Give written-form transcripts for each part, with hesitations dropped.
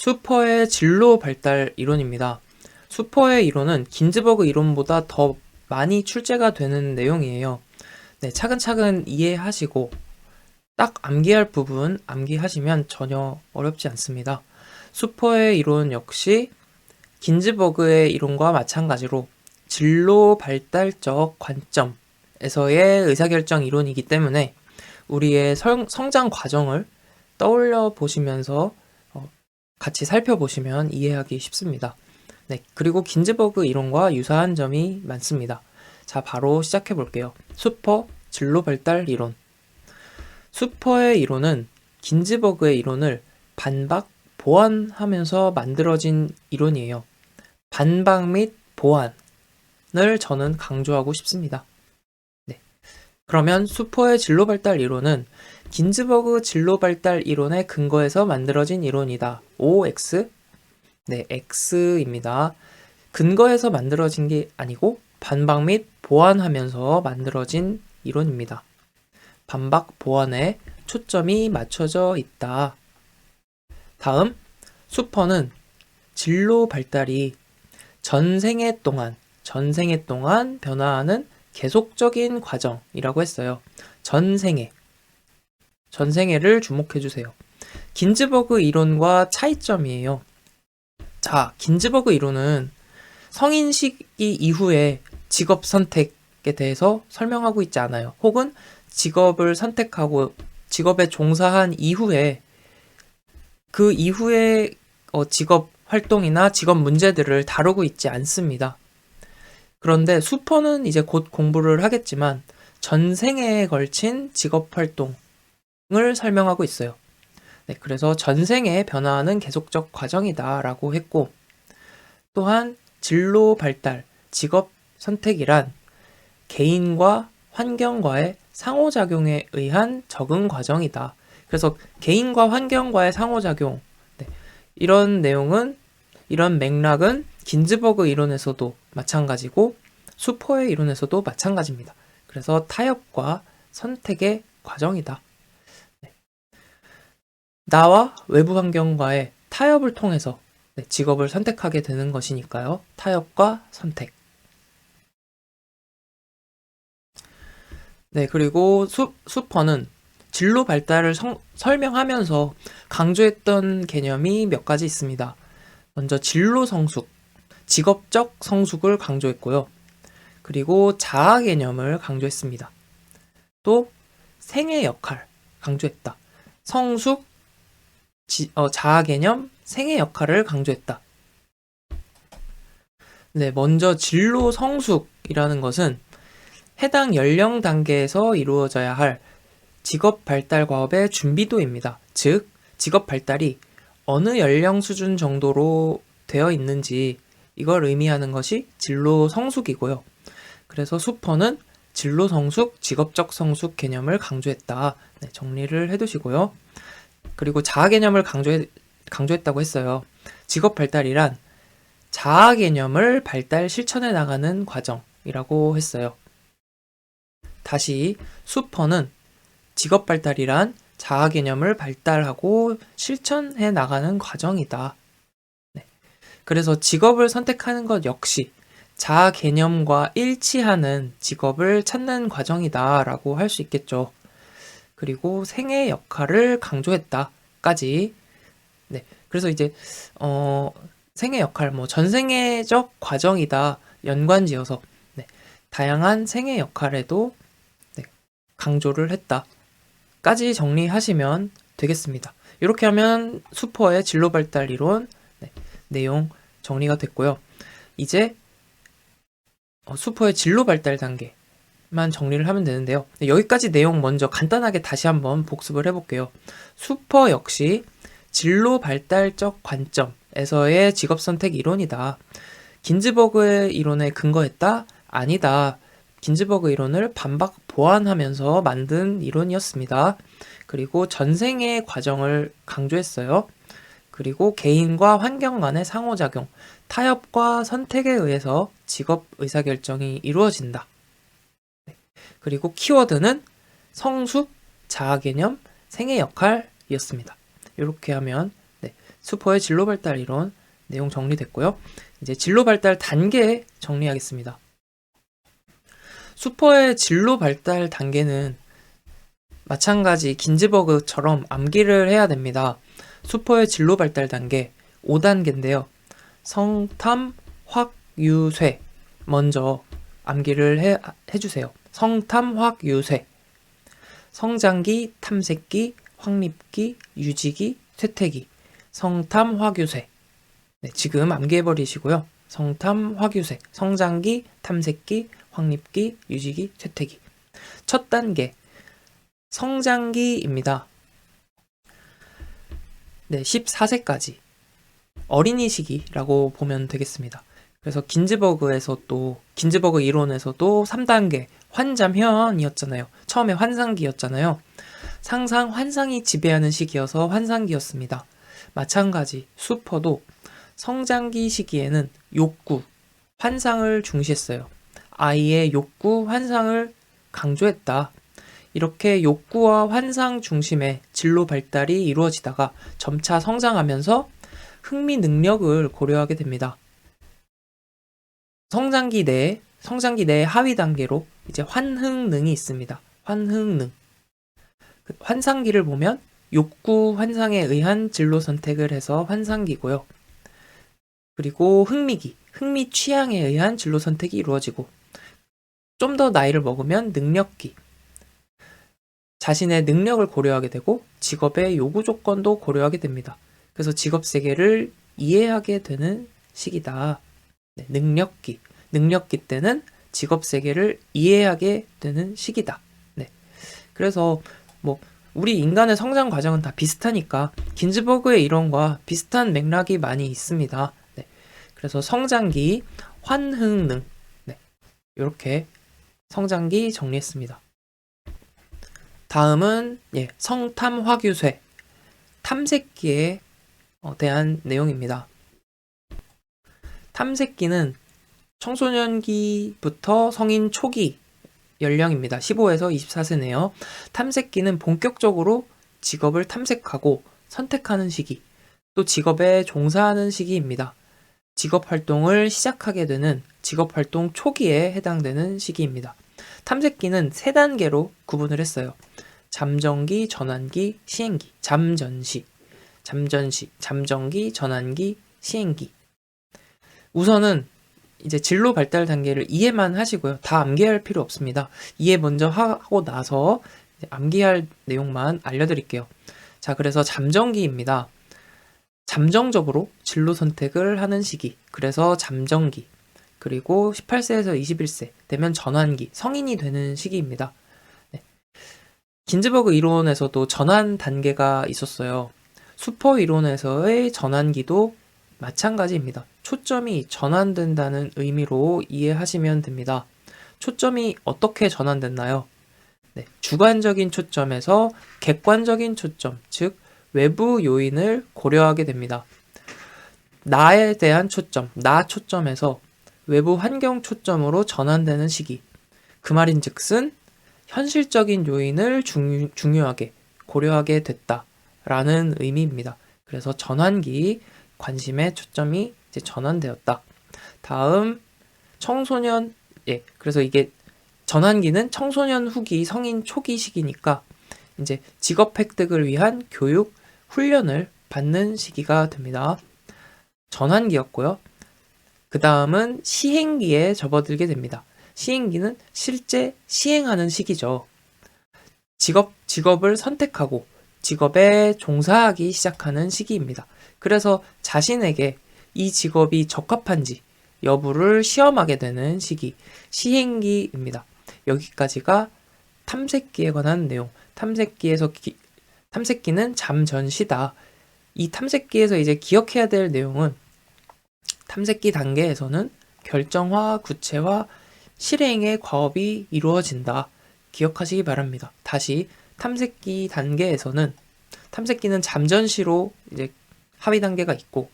수퍼의 진로 발달 이론입니다. 수퍼의 이론은 긴즈버그 이론보다 더 많이 출제가 되는 내용이에요. 네, 차근차근 이해하시고 딱 암기할 부분 암기하시면 전혀 어렵지 않습니다. 수퍼의 이론 역시 긴즈버그의 이론과 마찬가지로 진로 발달적 관점에서의 의사결정 이론이기 때문에 우리의 성장 과정을 떠올려 보시면서 같이 살펴보시면 이해하기 쉽습니다. 네, 그리고 긴즈버그 이론과 유사한 점이 많습니다. 자, 바로 시작해 볼게요. 수퍼 진로 발달 이론. 수퍼의 이론은 긴즈버그의 이론을 반박, 보완하면서 만들어진 이론이에요. 반박 및 보완을 저는 강조하고 싶습니다. 네. 그러면 수퍼의 진로 발달 이론은 긴즈버그 진로 발달 이론의 근거에서 만들어진 이론이다. OX? 네, X입니다. 근거에서 만들어진 게 아니고 반박 및 보완하면서 만들어진 이론입니다. 반박, 보완에 초점이 맞춰져 있다. 다음, 수퍼는 진로 발달이 전생애 동안 변화하는 계속적인 과정이라고 했어요. 전생애를 주목해 주세요. 긴즈버그 이론과 차이점이에요. 자, 긴즈버그 이론은 성인 시기 이후에 직업 선택에 대해서 설명하고 있지 않아요. 혹은 직업을 선택하고 직업에 종사한 이후에 그 이후에 직업 활동이나 직업 문제들을 다루고 있지 않습니다. 그런데 수퍼는 이제 곧 공부를 하겠지만 전생애에 걸친 직업 활동을 설명하고 있어요. 네, 그래서 전생에 변화하는 계속적 과정이다라고 했고, 또한 진로 발달, 직업 선택이란 개인과 환경과의 상호작용에 의한 적응 과정이다. 그래서 개인과 환경과의 상호작용, 네, 이런 맥락은 긴즈버그 이론에서도 마찬가지고 수퍼의 이론에서도 마찬가지입니다. 그래서 타협과 선택의 과정이다. 나와 외부 환경과의 타협을 통해서 직업을 선택하게 되는 것이니까요. 타협과 선택. 네, 그리고 수퍼는 진로 발달을 설명하면서 강조했던 개념이 몇 가지 있습니다. 먼저 진로 성숙, 직업적 성숙을 강조했고요. 그리고 자아 개념을 강조했습니다. 또 생애 역할 강조했다. 성숙, 자아 개념, 생애 역할을 강조했다. 네, 먼저 진로 성숙이라는 것은 해당 연령 단계에서 이루어져야 할 직업 발달 과업의 준비도입니다. 즉, 직업 발달이 어느 연령 수준 정도로 되어 있는지 이걸 의미하는 것이 진로 성숙이고요. 그래서 수퍼는 진로 성숙, 직업적 성숙 개념을 강조했다. 네, 정리를 해두시고요. 그리고 자아 개념을 강조했다고 했어요. 직업 발달이란 자아 개념을 발달 실천해 나가는 과정이라고 했어요. 다시 수퍼는 직업 발달이란 자아 개념을 발달하고 실천해 나가는 과정이다. 네. 그래서 직업을 선택하는 것 역시 자아 개념과 일치하는 직업을 찾는 과정이다라고 할 수 있겠죠. 그리고 생애 역할을 강조했다까지. 네. 그래서 이제 생애 역할, 전생애적 과정이다 연관지어서 다양한 생애 역할에도 강조를 했다까지 정리하시면 되겠습니다. 이렇게 하면 수퍼의 진로 발달 이론 내용 정리가 됐고요. 이제 수퍼의 진로 발달 단계만 정리를 하면 되는데요. 여기까지 내용 먼저 간단하게 다시 한번 복습을 해볼게요. 수퍼 역시 진로 발달적 관점에서의 직업 선택 이론이다. 긴즈버그의 이론에 근거했다? 아니다. 긴즈버그 이론을 반박 보완하면서 만든 이론이었습니다. 그리고 전생의 과정을 강조했어요. 그리고 개인과 환경 간의 상호작용, 타협과 선택에 의해서 직업 의사결정이 이루어진다. 그리고 키워드는 성숙, 자아개념, 생애 역할이었습니다. 이렇게 하면 수포의 진로 발달 이론 내용 정리됐고요. 이제 진로 발달 단계 정리하겠습니다. 수포의 진로 발달 단계는 마찬가지 긴즈버그처럼 암기를 해야 됩니다. 수포의 진로 발달 단계 5단계인데요. 성탐, 확, 유, 쇠. 먼저 암기를 해주세요. 성탐, 확, 유, 쇠. 성장기, 탐색기, 확립기, 유지기, 쇠퇴기. 성탐, 확, 유, 쇠. 네, 지금 암기해버리시고요. 성탐, 확, 유, 쇠. 성장기, 탐색기, 확립기, 유지기, 쇠퇴기. 첫 단계 성장기입니다. 네, 14세까지 어린이 시기라고 보면 되겠습니다. 그래서 긴즈버그 이론에서도 3단계 환잠현이었잖아요. 처음에 환상기였잖아요. 상상, 환상이 지배하는 시기여서 환상기였습니다. 마찬가지 수포도 성장기 시기에는 욕구, 환상을 중시했어요. 아이의 욕구, 환상을 강조했다. 이렇게 욕구와 환상 중심의 진로 발달이 이루어지다가 점차 성장하면서 흥미 능력을 고려하게 됩니다. 성장기 내 하위 단계로 이제 환흥능이 있습니다. 환흥능. 환상기를 보면 욕구, 환상에 의한 진로 선택을 해서 환상기고요. 그리고 흥미 취향에 의한 진로 선택이 이루어지고 좀 더 나이를 먹으면 능력기. 자신의 능력을 고려하게 되고 직업의 요구 조건도 고려하게 됩니다. 그래서 직업 세계를 이해하게 되는 시기다. 네, 능력기 때는 직업 세계를 이해하게 되는 시기다. 네. 그래서 우리 인간의 성장 과정은 다 비슷하니까 긴즈버그의 이론과 비슷한 맥락이 많이 있습니다. 네. 그래서 성장기, 환흥능. 네. 이렇게 성장기 정리했습니다. 다음은 성탐, 확, 유, 쇠. 탐색기에 대한 내용입니다. 탐색기는 청소년기부터 성인 초기 연령입니다. 15에서 24세네요. 탐색기는 본격적으로 직업을 탐색하고 선택하는 시기, 또 직업에 종사하는 시기입니다. 직업 활동을 시작하게 되는 직업 활동 초기에 해당되는 시기입니다. 탐색기는 3단계로 구분을 했어요. 잠정기, 전환기, 시행기, 잠전기, 전환기, 시행기. 우선은 이제 진로 발달 단계를 이해만 하시고요. 다 암기할 필요 없습니다. 이해 먼저 하고 나서 암기할 내용만 알려드릴게요. 자, 그래서 잠정기입니다. 잠정적으로 진로 선택을 하는 시기. 그래서 잠정기. 그리고 18세에서 21세 되면 전환기, 성인이 되는 시기입니다. 네. 긴즈버그 이론에서도 전환 단계가 있었어요. 수포 이론에서의 전환기도 마찬가지입니다. 초점이 전환된다는 의미로 이해하시면 됩니다. 초점이 어떻게 전환됐나요? 네, 주관적인 초점에서 객관적인 초점, 즉 외부 요인을 고려하게 됩니다. 나에 대한 초점, 나 초점에서 외부 환경 초점으로 전환되는 시기. 그 말인즉슨 현실적인 요인을 중요하게 고려하게 됐다라는 의미입니다. 그래서 전환기, 관심의 초점이 이제 전환되었다. 다음 청소년, 그래서 이게 전환기는 청소년 후기, 성인 초기 시기니까 이제 직업 획득을 위한 교육, 훈련을 받는 시기가 됩니다. 전환기였고요. 그 다음은 시행기에 접어들게 됩니다. 시행기는 실제 시행하는 시기죠. 직업을 선택하고 직업에 종사하기 시작하는 시기입니다. 그래서 자신에게 이 직업이 적합한지 여부를 시험하게 되는 시기, 시행기입니다. 여기까지가 탐색기에 관한 내용. 탐색기는 잠전시다. 이 탐색기에서 이제 기억해야 될 내용은 탐색기 단계에서는 결정화, 구체화, 실행의 과업이 이루어진다. 기억하시기 바랍니다. 다시 탐색기 단계에서는 탐색기는 잠전시로 이제 하위 단계가 있고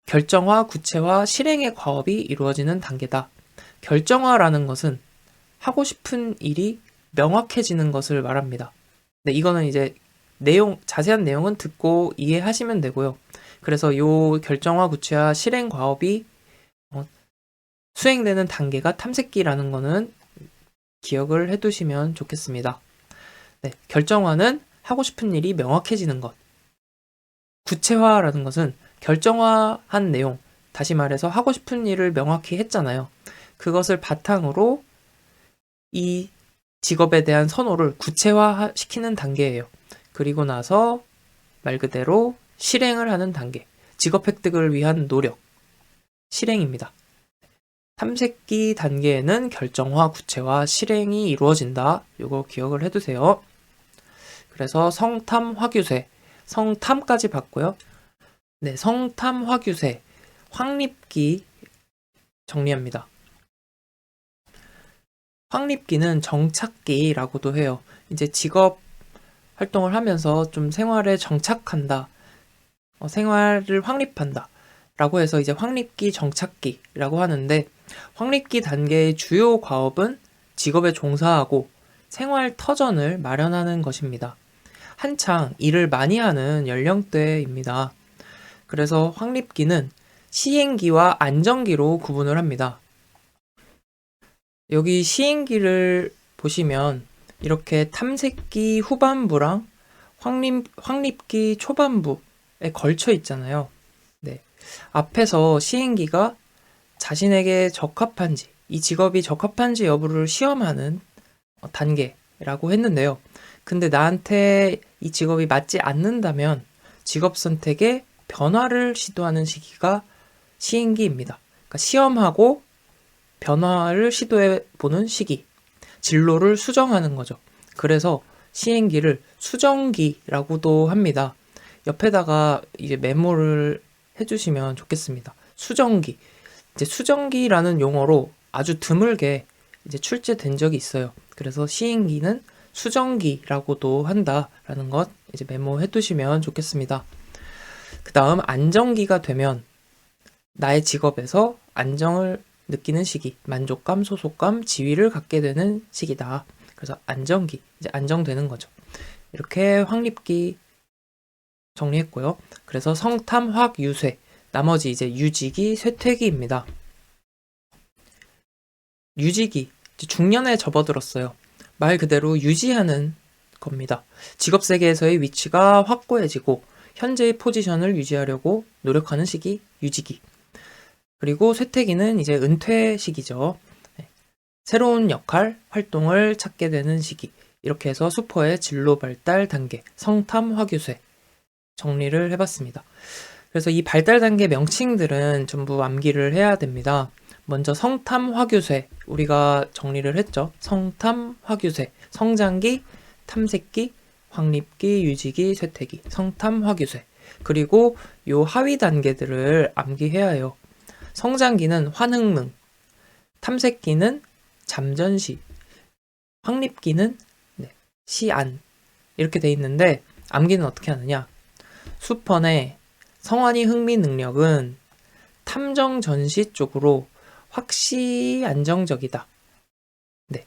결정화, 구체화, 실행의 과업이 이루어지는 단계다. 결정화라는 것은 하고 싶은 일이 명확해지는 것을 말합니다. 네, 이거는 이제 자세한 내용은 듣고 이해하시면 되고요. 그래서 요 결정화, 구체화, 실행 과업이 수행되는 단계가 탐색기라는 거는 기억을 해두시면 좋겠습니다. 네, 결정화는 하고 싶은 일이 명확해지는 것. 구체화라는 것은 결정화한 내용, 다시 말해서 하고 싶은 일을 명확히 했잖아요. 그것을 바탕으로 이 직업에 대한 선호를 구체화시키는 단계예요. 그리고 나서 말 그대로 실행을 하는 단계. 직업 획득을 위한 노력. 실행입니다. 탐색기 단계에는 결정화, 구체화, 실행이 이루어진다. 요거 기억을 해두세요. 그래서 성탐, 화규세. 성탐까지 봤고요. 네, 성탐, 화규세. 확립기 정리합니다. 확립기는 정착기라고도 해요. 이제 직업 활동을 하면서 좀 생활에 정착한다. 생활을 확립한다. 라고 해서 이제 확립기, 정착기라고 하는데, 확립기 단계의 주요 과업은 직업에 종사하고 생활 터전을 마련하는 것입니다. 한창 일을 많이 하는 연령대입니다. 그래서 확립기는 시행기와 안정기로 구분을 합니다. 여기 시행기를 보시면 이렇게 탐색기 후반부랑 확립기 초반부에 걸쳐 있잖아요. 네. 앞에서 시행기가 자신에게 적합한지, 이 직업이 적합한지 여부를 시험하는 단계라고 했는데요. 근데 나한테 이 직업이 맞지 않는다면 직업 선택에 변화를 시도하는 시기가 시행기입니다. 그러니까 시험하고 변화를 시도해보는 시기, 진로를 수정하는 거죠. 그래서 시행기를 수정기라고도 합니다. 옆에다가 이제 메모를 해주시면 좋겠습니다. 수정기. 이제 수정기라는 용어로 아주 드물게 이제 출제된 적이 있어요. 그래서 시행기는 수정기라고도 한다라는 것 이제 메모해 두시면 좋겠습니다. 그 다음 안정기가 되면 나의 직업에서 안정을 느끼는 시기, 만족감, 소속감, 지위를 갖게 되는 시기다. 그래서 안정기, 이제 안정되는 거죠. 이렇게 확립기 정리했고요. 그래서 성탐, 확, 유쇠, 나머지 이제 유지기, 쇠퇴기입니다. 유지기, 중년에 접어들었어요. 말 그대로 유지하는 겁니다. 직업 세계에서의 위치가 확고해지고 현재의 포지션을 유지하려고 노력하는 시기, 유지기. 그리고 쇠퇴기는 이제 은퇴 시기죠. 네. 새로운 역할, 활동을 찾게 되는 시기. 이렇게 해서 수포의 진로 발달 단계, 성탐, 화규쇠 정리를 해봤습니다. 그래서 이 발달 단계 명칭들은 전부 암기를 해야 됩니다. 먼저 성탐, 화규쇠 우리가 정리를 했죠. 성탐, 화규쇠, 성장기, 탐색기, 확립기, 유지기, 쇠퇴기, 성탐, 화규쇠. 그리고 요 하위 단계들을 암기해야 해요. 성장기는 환흥능, 탐색기는 잠전시, 확립기는 시안 이렇게 돼 있는데 암기는 어떻게 하느냐? 수펀의 성환이 흥미 능력은 탐정 전시 쪽으로 확실히 안정적이다. 네.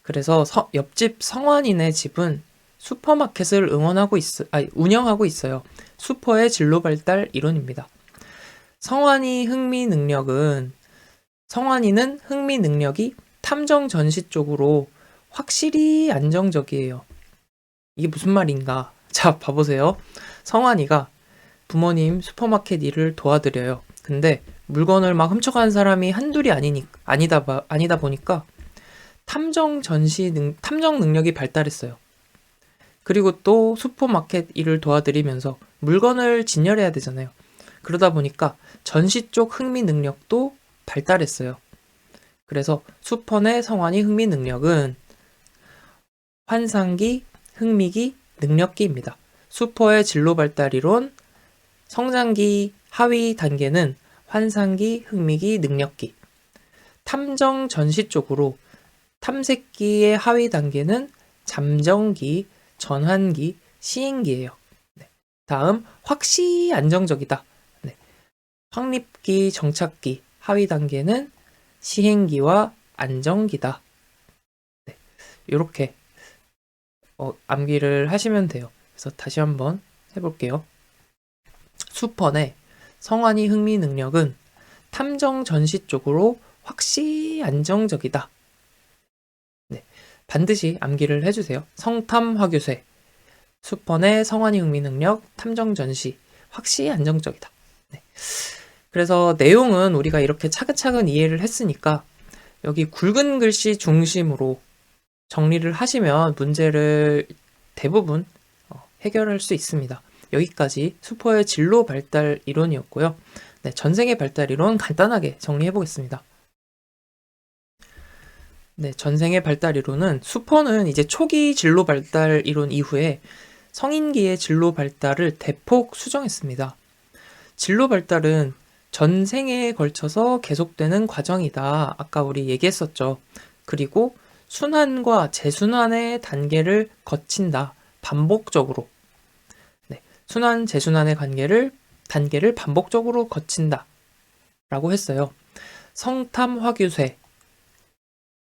그래서 옆집 성환이네 집은 슈퍼마켓을 운영하고 있어요. 슈퍼의 진로 발달 이론입니다. 성환이는 흥미 능력이 탐정 전시 쪽으로 확실히 안정적이에요. 이게 무슨 말인가? 자, 봐보세요. 성환이가 부모님 슈퍼마켓 일을 도와드려요. 근데 물건을 막 훔쳐가는 사람이 한둘이 아니다 보니까 탐정 능력이 발달했어요. 그리고 또 슈퍼마켓 일을 도와드리면서 물건을 진열해야 되잖아요. 그러다 보니까 전시 쪽 흥미 능력도 발달했어요. 그래서 수펀의 성환이 흥미 능력은 환상기, 흥미기, 능력기입니다. 수퍼의 진로 발달 이론, 성장기 하위 단계는 환상기, 흥미기, 능력기. 탐정 전시 쪽으로 탐색기의 하위 단계는 잠정기, 전환기, 시행기예요. 네. 다음 확실히 안정적이다. 네. 확립기, 정착기 하위 단계는 시행기와 안정기다. 네. 이렇게 암기를 하시면 돼요. 그래서 다시 한번 해볼게요. 수펀의 성환이 흥미 능력은 탐정 전시 쪽으로 확실히 안정적이다. 네, 반드시 암기를 해주세요. 성탐 화교쇠, 수펀의 성환이 흥미 능력, 탐정 전시, 확실히 안정적이다. 네. 그래서 내용은 우리가 이렇게 차근차근 이해를 했으니까 여기 굵은 글씨 중심으로 정리를 하시면 문제를 대부분 해결할 수 있습니다. 여기까지 수퍼의 진로 발달 이론이었고요. 네, 전생의 발달 이론 간단하게 정리해 보겠습니다. 네, 전생의 발달 이론은 수퍼는 이제 초기 진로 발달 이론 이후에 성인기의 진로 발달을 대폭 수정했습니다. 진로 발달은 전생에 걸쳐서 계속되는 과정이다. 아까 우리 얘기했었죠. 그리고 순환과 재순환의 단계를 거친다. 반복적으로. 네, 순환, 재순환의 단계를 반복적으로 거친다. 라고 했어요. 성탐, 화규쇠.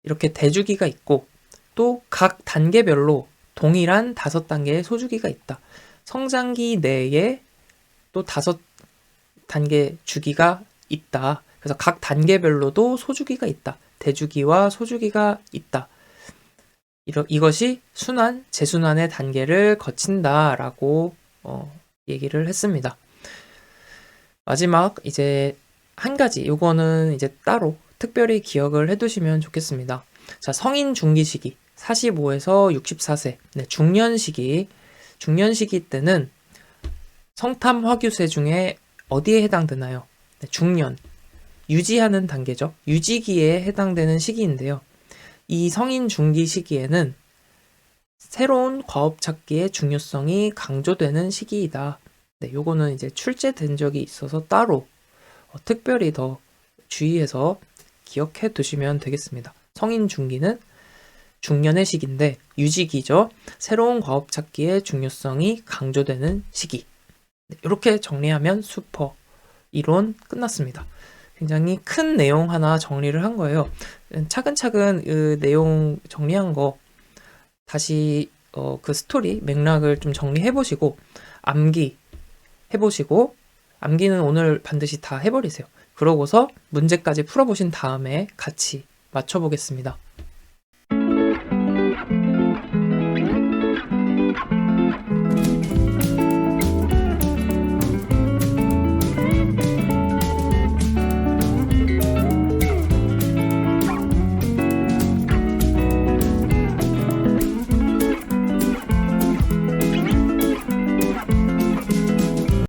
이렇게 대주기가 있고, 또 각 단계별로 동일한 5단계의 소주기가 있다. 성장기 내에 또 5단계 주기가 있다. 그래서 각 단계별로도 소주기가 있다. 대주기와 소주기가 있다. 이것이 순환, 재순환의 단계를 거친다라고 얘기를 했습니다. 마지막 이제 한 가지, 요거는 이제 따로 특별히 기억을 해두시면 좋겠습니다. 자, 성인 중기 시기 45에서 64세, 네, 중년 시기 때는 성탐 화규쇠 중에 어디에 해당되나요? 네, 중년, 유지하는 단계죠. 유지기에 해당되는 시기인데요. 이 성인 중기 시기에는 새로운 과업 찾기의 중요성이 강조되는 시기이다. 네, 요거는 이제 출제된 적이 있어서 따로 특별히 더 주의해서 기억해 두시면 되겠습니다. 성인 중기는 중년의 시기인데 유지기죠. 새로운 과업 찾기의 중요성이 강조되는 시기. 네, 이렇게 정리하면 수퍼 이론 끝났습니다. 굉장히 큰 내용 하나 정리를 한 거예요. 차근차근 그 내용 정리한 거 다시 그 스토리 맥락을 좀 정리해 보시고 암기 해보시고 암기는 오늘 반드시 다 해버리세요. 그러고서 문제까지 풀어보신 다음에 같이 맞춰보겠습니다.